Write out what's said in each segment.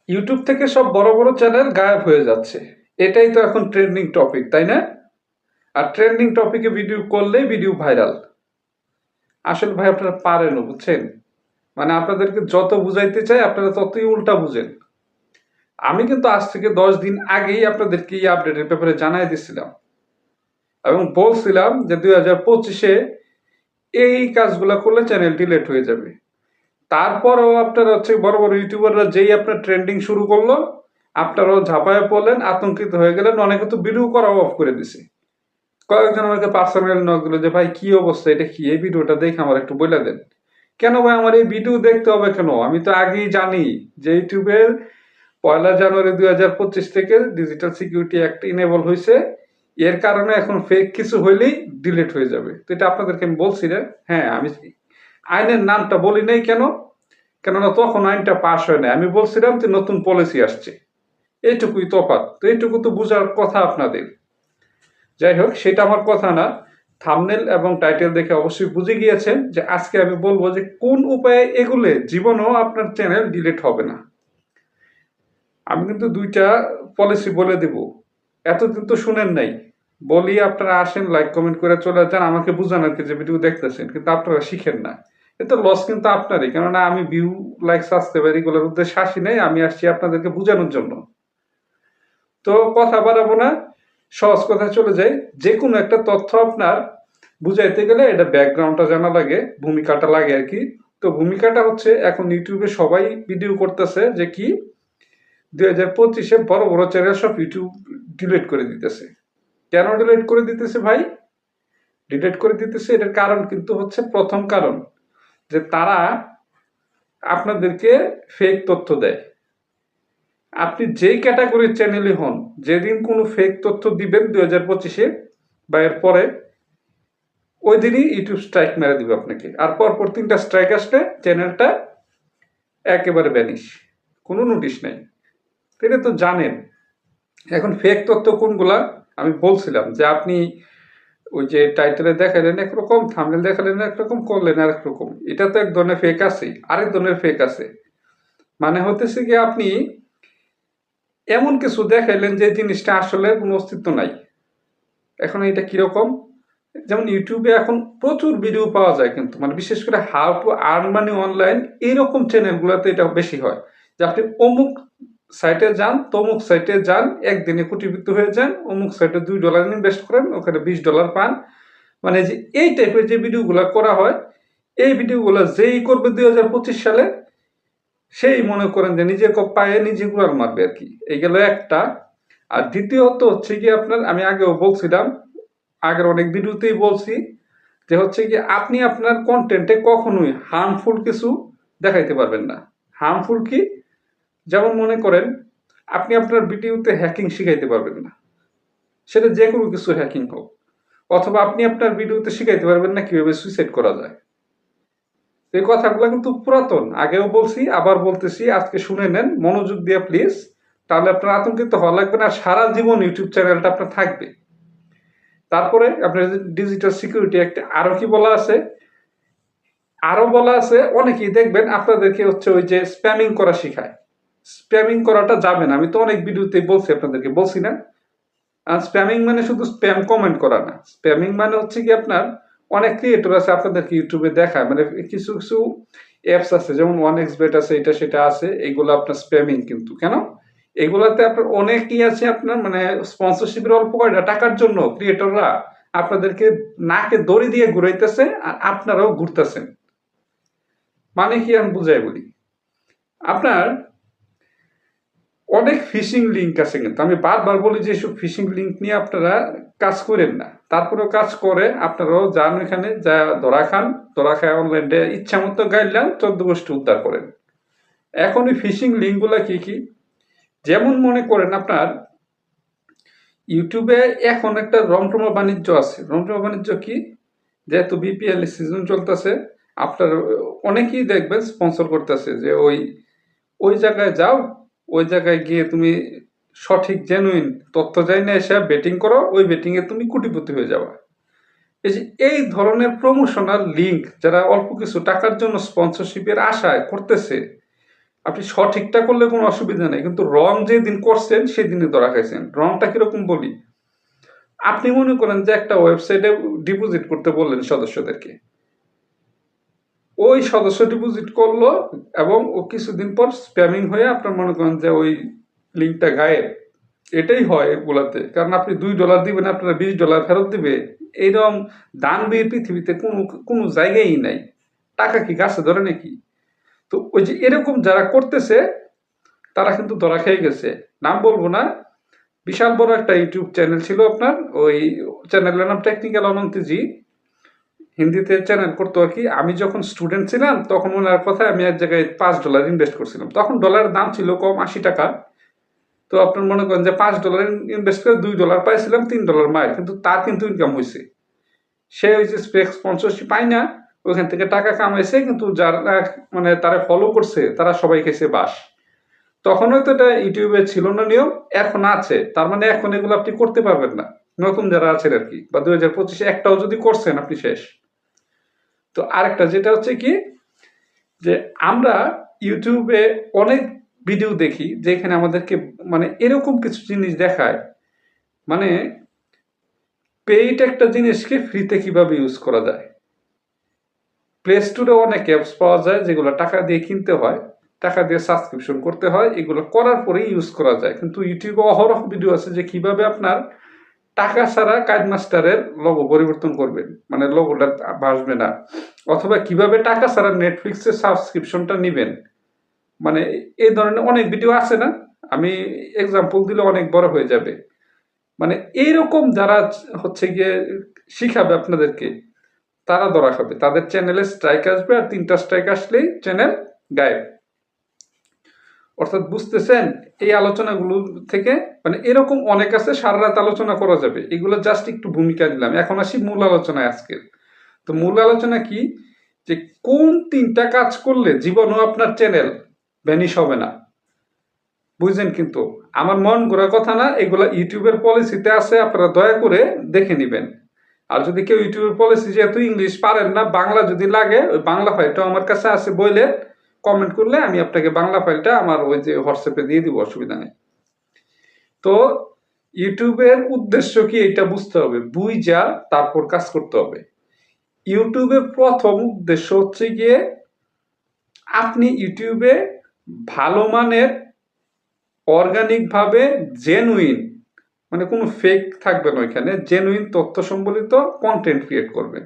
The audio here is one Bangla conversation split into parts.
ইউটিউব থেকে সব বড় বড় চ্যানেল গায়েব হয়ে যাচ্ছে। এটাই তো এখন ট্রেন্ডিং টপিক, তাই না? আর ট্রেন্ডিং টপিকে ভিডিও করলেই ভিডিও ভাইরাল। আসলে ভাই আপনারা পারেনও, বুঝছেন? মানে আপনাদেরকে যত বুঝাইতে চাই আপনারা ততই উল্টা বুঝেন। আমি কিন্তু আজ থেকে 10 দিন আগেই আপনাদেরকে এই আপডেটের ব্যাপারে জানাই দিছিলাম এবং বলছিলাম যে 2025-এ এই কাজগুলা করলে চ্যানেল ডিলেট হয়ে যাবে। তারপরেও আপনার হচ্ছে বড় বড় ইউটিউবাররা যেই আপনার ট্রেন্ডিং শুরু করলো, আপনারাও ঝাঁপায় পড়লেন, আতঙ্কিত হয়ে গেলেন, অনেকে তো ভিডিও করাও অফ করে দিছে। কয়েকজন আমাকে পার্সোনালি নক দিল যে ভাই কি অবস্থা, এটা কি, এই ভিডিওটা দেখে আমার একটু বলে দেন। কেন ভাই আমার এই ভিডিও দেখতে হবে কেন? আমি তো আগেই জানি যে ইউটিউবের 1 জানুয়ারি 2025 থেকে ডিজিটাল সিকিউরিটি অ্যাক্ট ইনেবল হয়েছে। এর কারণে এখন ফেক কিছু হইলেই ডিলিট হয়ে যাবে। তো এটা আপনাদেরকে আমি বলছি না? হ্যাঁ, আমি আইনের নামটা বলি নাই কেন? কেননা তখন আইনটা পাশ হয় না। আমি বলছিলাম যে নতুন পলিসি আসছে, এইটুকুই তফাৎ। তো এইটুকু তো বোঝার কথা আপনাদের। যাই হোক, সেটা আমার কথা না। থাম্বনেল এবং টাইটেল দেখে অবশ্যই বুঝে গিয়েছেন যে আজকে আমি বলবো যে কোন উপায়ে এগুলে জীবনেও আপনার চ্যানেল ডিলিট হবে না। আমি কিন্তু 2টা পলিসি বলে দিব। এতদিন তো শুনেন নাই। বলি আপনারা আসেন, লাইক কমেন্ট করে চলে যান, আমাকে বুঝান আর কি যে ভিডিও দেখতেছেন, কিন্তু আপনারা শিখেন না। এতে লস কিন্তু আপনারই, কেননা আমি ভিউ, লাইক, সাবস্ক্রাইবার এগুলোর উদ্দেশ্যে আসি নাই। আমি আসছি আপনাদেরকে বোঝানোর জন্য। তো কথা বাড়াবো না, সহজ কথা চলে যাই। যে কোনো একটা তথ্য আপনার বুঝাইতে গেলে এটা ব্যাকগ্রাউন্ডটা জানা লাগে, ভূমিকাটা লাগে আর কি। তো ভূমিকাটা হচ্ছে, এখন ইউটিউবে সবাই ভিডিও করতেছে যে কি 2025-এ বড় বড় চ্যানেল সব ইউটিউব ডিলিট করে দিতেছে। কেন ডিলিট করে দিতেছে ভাই? ডিলিট করে দিতেছে এটার কারণ কিন্তু হচ্ছে, প্রথম কারণ যে তারা আপনাদেরকে ফেক তথ্য দেয়। আপনি যেই ক্যাটাগরির চ্যানেলই হন, যেদিন কোনো ফেক তথ্য দিবেন 2025-এ বা এর পরে, ওই দিনই ইউটিউব স্ট্রাইক মেরে দিবে আপনাকে। আর পরপর 3টা স্ট্রাইক আসলে চ্যানেলটা একেবারে ব্যানিশ, কোনো নোটিশ নাই। এটা তো জানেন। এখন ফেক তথ্য কোনগুলা? আমি বলছিলাম যে আপনি ওই যে টাইটেলে দেখালেন একরকম, থাম্বনেল দেখালেন একরকম, করলেন আরেক রকম। এটা তো এক ধরনের ফেক আছে। আরেক ধরনের ফেক আছে, মানে হতেছে কি আপনি এমন কিছু দেখাইলেন যে জিনিসটা আসলে কোনো অস্তিত্ব নাই। এখন এটা কিরকম? যেমন ইউটিউবে এখন প্রচুর ভিডিও পাওয়া যায়, কিন্তু মানে বিশেষ করে how to earn money online, এইরকম চ্যানেলগুলোতে এটা বেশি হয়। যে আপনি অমুক সাইটে যান, তমুক সাইটে যান, একদিনে কোটিপতি হয়ে যান, অমুক সাইটে $2 ইনভেস্ট করেন, ওখানে $20 পান। মানে যে এই টাইপের যে ভিডিওগুলো করা হয়, এই ভিডিওগুলো যেই করবে 2025 সালে, সেই মনে করেন যে নিজের পায়ে নিজে কুড়াল মারবে আর কি। এই গেল একটা। আর দ্বিতীয়ত হচ্ছে কি, আপনার আমি আগেও বলছিলাম, আগের অনেক ভিডিওতেই বলছি যে হচ্ছে কি আপনি আপনার কন্টেন্টে কখনোই হার্মফুল কিছু দেখাইতে পারবেন না। হার্মফুল কি? যেমন মনে করেন আপনি আপনার ভিডিওতে হ্যাকিং শিখাইতে পারবেন না, সেটা যে কোনো কিছু হ্যাকিং হোক। অথবা আপনি আপনার ভিডিওতে শিখাইতে পারবেন না কিভাবে সুইসাইড করা যায়। এই কথাগুলো কিন্তু পুরাতন, আগেও বলছি, আবার বলতেছি, আজকে শুনে নেন মনোযোগ দিয়ে প্লিজ। তাহলে আপনার আতঙ্কিত হওয়া লাগবে না, সারা জীবন ইউটিউব চ্যানেলটা আপনার থাকবে। তারপরে আপনার ডিজিটাল সিকিউরিটি একটা আরো কি বলা আছে? আরো বলা আছে, অনেকেই দেখবেন আপনাদেরকে হচ্ছে ওই যে স্প্যামিং করা শিখায়। স্প্যামিং করাটা যাবে না, আমি তো অনেক ভিডিওতে বলছি, আপনাদেরকে বলছি না? আর স্প্যামিং মানে শুধু স্প্যাম কমেন্ট করা না। স্প্যামিং মানে হচ্ছে কি, আপনার অনেক ক্রিয়েটর আছে আপনাদেরকে ইউটিউবে দেখায়, মানে কিছু কিছু অ্যাপস আছে, যেমন 1xbet আছে, এটা সেটা আছে, এগুলো আপনার স্প্যামিং। কিন্তু কেন? এগুলাতে আপনার অনেকই আছে, আপনার মানে স্পন্সরশিপের অল্প কয়টা টাকার জন্য ক্রিয়েটররা আপনাদেরকে নাকে দড়ি দিয়ে ঘুরাইতেছে, আর আপনারাও ঘুরতেছেন। মানে কি আমি বুঝাই বলি, আপনার অনেক ফিশিং লিঙ্ক আছে, কিন্তু আমি বারবার বলি যে এসব ফিশিং লিঙ্ক নিয়ে আপনারা কাজ করেন না। তারপরেও কাজ করে, আপনারাও যান ওইখানে, যা ধরা খান। ধরা খায় অনলাইনে ইচ্ছা মতো গাইডলাইন 14 গোষ্ঠী উদ্ধার করেন। এখন ওই ফিশিং লিঙ্ক গুলা কি কি? যেমন মনে করেন আপনার ইউটিউবে এখন একটা রমরমা বাণিজ্য আছে। রমরমা বাণিজ্য কি? যেহেতু বিপিএল সিজন চলতেছে, আপনার অনেকেই দেখবেন স্পন্সর করতেছে যে ওই ওই জায়গায় যাও, ওই জায়গায় গিয়ে তুমি সঠিক জেনুইন তথ্য যাই না এসে বেটিং করো, ওই বেটিং এ তুমি কোটিপতি হয়ে যাবা। এই যে এই ধরনের প্রমোশনাল লিঙ্ক যারা অল্প কিছু টাকার জন্য স্পন্সরশিপের আশায় করতেছে, আপনি সঠিকটা করলে কোনো অসুবিধা নেই, কিন্তু রং যেদিন করছেন সেদিনই ধরা খাইছেন। রংটা কিরকম বলি, আপনি মনে করেন যে একটা ওয়েবসাইটে ডিপোজিট করতে বললেন সদস্যদেরকে, ওই সদস্য ডিপোজিট করলো এবং ও কিছুদিন পর স্প্যামিং হয়ে আপনার মনে করেন যে ওই লিঙ্কটা গায়েব। এটাই হয় এগুলাতে, কারণ আপনি $2 দিবেন, আপনারা $20 ফেরত দিবে, এইরকম দানবীর পৃথিবীতে কোনো কোনো জায়গায় নাই। টাকা কি গাছে ধরে নাকি? তো ওই যে এরকম যারা করতেছে তারা কিন্তু ধরা খেয়ে গেছে। নাম বলবো না, বিশাল বড় একটা ইউটিউব চ্যানেল ছিল আপনার, ওই চ্যানেলের নাম টেকনিক্যাল অনন্তজি, হিন্দিতে চ্যানেল করতো আর কি। আমি যখন স্টুডেন্ট ছিলাম তখন ওনার কথায় আমি এক জায়গায় $5 ইনভেস্ট করছিলাম, তখন ডলারের দাম ছিল কম, 80 টাকা। তো আপনার মনে করেন যে $5 ইনভেস্ট করে $2 পাইছিলাম, $3 মাইল, কিন্তু তার কিন্তু ইনকাম হয়েছে। সে ওই যে স্পন্সরশিপ পায় না, ওইখান থেকে টাকা কামাইছে, কিন্তু যারা মানে তারা ফলো করছে তারা সবাই খেয়েছে বাস। তখন হয়তো এটা ইউটিউবে ছিল না নিয়ম, এখন আছে, তার মানে এখন এগুলো আপনি করতে পারবেন না, নতুন যারা আছেন আর কি, বা 2025 একটাও যদি করছেন আপনি শেষ। তো আরেকটা যেটা হচ্ছে কি, যে আমরা ইউটিউবে অনেক ভিডিও দেখি যেখানে আমাদেরকে মানে এরকম কিছু জিনিস দেখায়, মানে পেইড একটা জিনিসকে ফ্রিতে কিভাবে ইউজ করা যায়। প্লে স্টোরে অনেক অ্যাপস পাওয়া যায় যেগুলো টাকা দিয়ে কিনতে হয়, টাকা দিয়ে সাবস্ক্রিপশন করতে হয়, এগুলো করার পরেই ইউজ করা যায়। কিন্তু ইউটিউবে অহরহ ভিডিও আছে যে কিভাবে আপনার টাকা ছাড়া কাইডমাস্টারের লোগো পরিবর্তন করবেন, মানে লোগোটা ভাসবে না, অথবা কিভাবে টাকা ছাড়া নেটফ্লিক্সের সাবস্ক্রিপশনটা নিবেন। মানে এই ধরনের অনেক ভিডিও আছে না, আমি এক্সাম্পল দিলে অনেক বড় হয়ে যাবে। মানে এইরকম যারা হচ্ছে গিয়ে শিখাবে আপনাদেরকে, তারা ধরা খাবে, তাদের চ্যানেলে স্ট্রাইক আসবে, আর 3টা স্ট্রাইক আসলেই চ্যানেল গায়েব। অর্থাৎ বুঝতেছেন এই আলোচনাগুলো থেকে, মানে এরকম অনেক আছে, সারা রাত আলোচনা করা যাবে, এগুলো জাস্ট একটু ভূমিকা দিলাম। এখন আসি মূল আলোচনায় আজকের। তো মূল আলোচনা কি, যে কোন 3টা কাজ করলে জীবনেও আপনার চ্যানেল ভ্যানিশ হবে না। বুঝছেন? কিন্তু আমার মন গড়া কথা না, এগুলা ইউটিউবের পলিসিতে আছে, আপনারা দয়া করে দেখে নিবেন। আর যদি কেউ ইউটিউবের পলিসি, যেহেতু ইংলিশ পারেন না, বাংলা যদি লাগে, ওই বাংলা ফাইলটা আমার কাছে আছে, বইলে কমেন্ট করলে আমি আপনাকে বাংলা ফাইলটা আমার ওই যে হোয়াটসঅ্যাপে দিয়ে দিব, অসুবিধা নেই। তো ইউটিউবের উদ্দেশ্য কি এটা বুঝতে হবে, বুঝা তারপর কাজ করতে হবে। ইউটিউবের প্রথম উদ্দেশ্য হচ্ছে গিয়ে আপনি ইউটিউবে ভালো মানের অর্গানিক ভাবে জেনুইন, মানে কোনো ফেক থাকবে না ওইখানে, জেনুইন তথ্য সম্বলিত কন্টেন্ট ক্রিয়েট করবেন।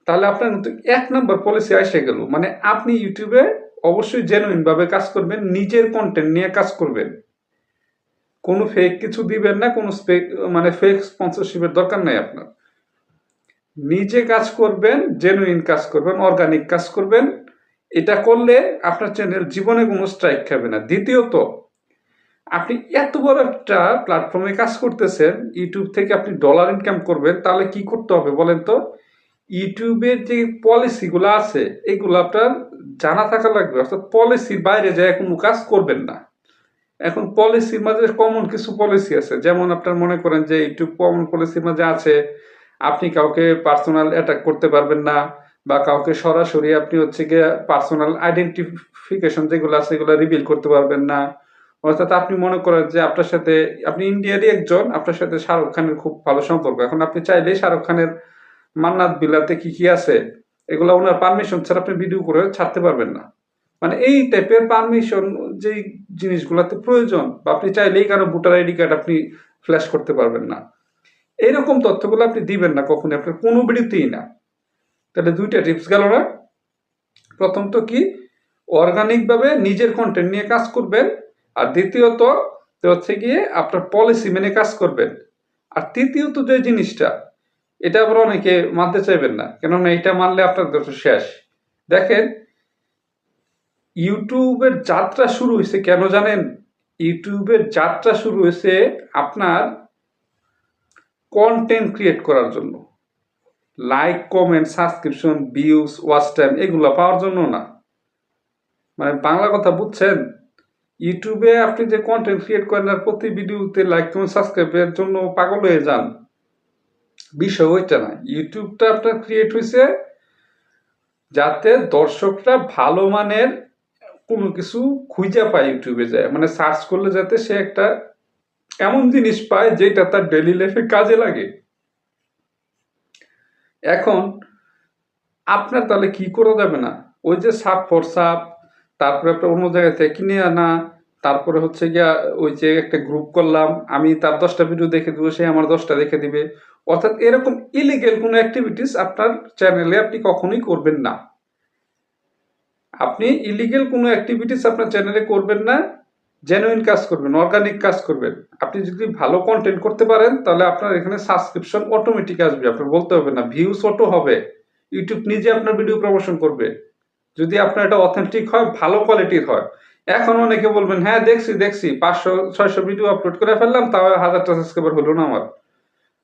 তাহলে আপনার কিন্তু 1 নম্বর পলিসি এসে গেল, মানে আপনি ইউটিউবে অবশ্যই জেনুইন ভাবে কাজ করবেন, নিজের কন্টেন্ট নিয়ে কাজ করবেন, কোনো ফেক কিছু দিবেন না, কোনো মানে ফেক স্পন্সরশিপের দরকার নাই আপনার। নিজে কাজ করবেন, জেনুইন কাজ করবেন, অর্গানিক কাজ করবেন। এটা করলে আপনার চ্যানেল জীবনে কোনো স্ট্রাইক খাবে না। দ্বিতীয়ত, আপনি এত বড় একটা প্ল্যাটফর্মে কাজ করতেছেন, ইউটিউব থেকে আপনি ডলার ইনকাম করবেন, তাহলে কি করতে হবে বলেন তো? ইউটিউবের যে পলিসিগুলো আছে এগুলো আপনার জানা থাকা লাগবে, অর্থাৎ পলিসির বাইরে যায় কোনো কাজ করবেন না। এখন পলিসির মাঝে কমন কিছু পলিসি আছে, যেমন আপনার মনে করেন যে ইউটিউব কমন পলিসির মাঝে আছে আপনি কাউকে পার্সোনাল অ্যাটাক করতে পারবেন না, বা কাউকে সরাসরি আপনি হচ্ছে গিয়ে পার্সোনাল আইডেন্টিফিকেশন যেগুলো আছে এগুলো রিভিল করতে পারবেন না। অর্থাৎ আপনি মনে করেন যে আপনার সাথে, আপনি ইন্ডিয়ারই একজন, আপনার সাথে শাহরুখ খানের খুব ভালো সম্পর্ক, এখন আপনি চাইলেই শাহরুখ খানের মান্নাত বিলাতে কি কি আছে এগুলো ওনার পারমিশন ছাড়া আপনি ভিডিও করে ছাড়তে পারবেন না। মানে এই টাইপের পারমিশন যেই জিনিসগুলোতে প্রয়োজন, বা আপনি চাইলেই কারো ভোটার আইডি কার্ড আপনি ফ্ল্যাশ করতে পারবেন না, এইরকম তথ্যগুলো আপনি দিবেন না কখনোই, আপনার কোনো ভিডিওতেই না। তাহলে 2টা টিপস গেল না? প্রথম তো কি, অর্গানিক ভাবে নিজের কন্টেন্ট নিয়ে কাজ করবেন, আর দ্বিতীয়ত হচ্ছে গিয়ে আপনার পলিসি মেনে কাজ করবেন। আর তৃতীয়ত যে জিনিসটা, এটা আবার অনেকে মানতে চাইবেন না, কেননা এটা মানলে আপনার তো শেষ। দেখেন, ইউটিউবের যাত্রা শুরু হয়েছে কেন জানেন? ইউটিউবের যাত্রা শুরু হয়েছে আপনার কন্টেন্ট ক্রিয়েট করার জন্য, like, comment, subscription, views, watch time এগুলো পাওয়ার জন্য না। মানে বাংলা কথা বুঝছেন? ইউটিউবে আপনি যে কন্টেন্ট ক্রিয়েট করেন আর প্রতি ভিডিওতে লাইক, কমেন্ট, সাবস্ক্রাইবের জন্য পাগল হয়ে যান, বিষয় ওইটা না। ইউটিউবটা আপনার ক্রিয়েট হয়েছে যাতে দর্শকরা ভালো মানের কোনো কিছু খুঁজে পায় ইউটিউবে যায়, মানে সার্চ করলে যাতে সে একটা এমন জিনিস পায় যেটা তার ডেইলি লাইফে কাজে লাগে। এখন আপনার তাহলে কি করা যাবে না, ওই যে সাপ ফর সাপ, তারপরে আপনার অন্য জায়গা থেকে কিনে আনা, তারপরে হচ্ছে গিয়া ওই যে একটা গ্রুপ করলাম, আমি তার 10টা ভিডিও দেখে দিব, সে আমার 10টা দেখে দিবে। অর্থাৎ এরকম ইলিগেল কোনো অ্যাক্টিভিটিস আপনার চ্যানেলে আপনি কখনোই করবেন না। আপনি ইলিগেল কোনো অ্যাক্টিভিটিস আপনার চ্যানেলে করবেন না, জেনুইন কাজ করবেন, অর্গানিক কাজ করবেন। আপনি যদি ভালো কন্টেন্ট করতে পারেন তাহলে আপনার এখানে সাবস্ক্রিপশন অটোমেটিক আসবে, আপনার বলতে হবে না, ভিউজ অটো হবে, ইউটিউব নিজে আপনার ভিডিও প্রমোশন করবে যদি আপনার এটা অথেন্টিক হয়, ভালো কোয়ালিটির হয়। এখন অনেকে বলবেন হ্যাঁ দেখছি দেখছি 500-600 ভিডিও আপলোড করে ফেললাম, তাও 1000টা সাবস্ক্রাইবার হলো না আমার।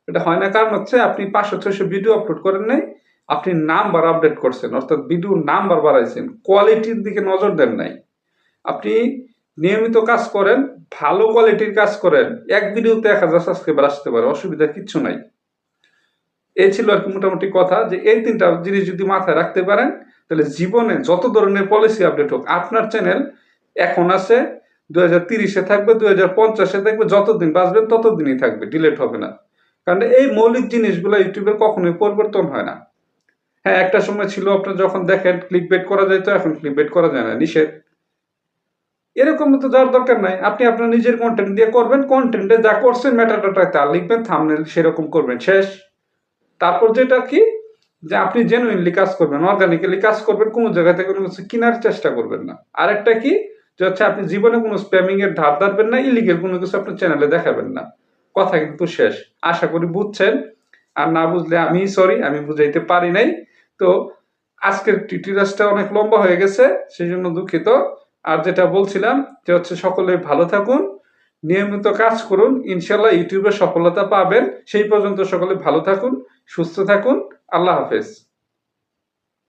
এটা হয় না, কারণ হচ্ছে আপনি 500-600 ভিডিও আপলোড করেন নাই, আপনি নাম্বার আপডেট করছেন, অর্থাৎ ভিডিও নাম্বার বাড়াইছেন, কোয়ালিটির দিকে নজর দেন নাই। আপনি নিয়মিত কাজ করেন, ভালো কোয়ালিটির কাজ করেন, এক ভিডিওতে 1000 সাবস্ক্রাইবার আসতে পারে, অসুবিধা কিচ্ছু নাই। এই ছিল আর কি মোটামুটি কথা, যে এই 3টা জিনিস যদি মাথায় রাখতে পারেন তাহলে জীবনে যত ধরনের পলিসি আপডেট হোক, আপনার চ্যানেল এখন আছে, 2030-এ থাকবে, 2050-এ থাকবে, যতদিন বাঁচবেন ততদিনই থাকবে, ডিলেট হবে না। কারণ এই মৌলিক জিনিসগুলো ইউটিউবের কখনোই পরিবর্তন হয় না। হ্যাঁ, একটা সময় ছিল আপনার যখন দেখেন ক্লিক বেট করা যেত, এখন ক্লিক বেট করা যায় না, নিষেধ। এরকম তো যাওয়ার দরকার নাই, আপনি আপনার নিজের কন্টেন্ট দিয়ে করবেন, কন্টেন্টে যা করছেন মেটাডাটা তা লিখবেন, থাম্বনেল সেরকম করবেন, শেষ। তারপর যেটা কি, যে আপনি জেনুইনলি কাজ করবেন, অর্গানিক্যালি কাজ করবেন, কোনো জায়গা থেকে কোনো কিছু কেনার চেষ্টা করবেন না। আরেকটা কি, যে হচ্ছে আপনি জীবনে কোনো স্প্যামিং এর ধার ধারবেন না, ইলিগেল কোনো কিছু আপনার চ্যানেলে দেখাবেন না। কথা কিন্তু শেষ। আশা করি বুঝছেন, আর না বুঝলে আমি সরি, আমি বুঝাইতে পারি নাই। তো আজকের টিউটোরিয়ালটা অনেক লম্বা হয়ে গেছে, সেই জন্য দুঃখিত। আর যেটা বলছিলাম যে হচ্ছে সকলে ভালো থাকুন, নিয়মিত কাজ করুন, ইনশাল্লাহ ইউটিউবে সফলতা পাবেন। সেই পর্যন্ত সকলে ভালো থাকুন, সুস্থ থাকুন। আল্লাহ হাফেজ।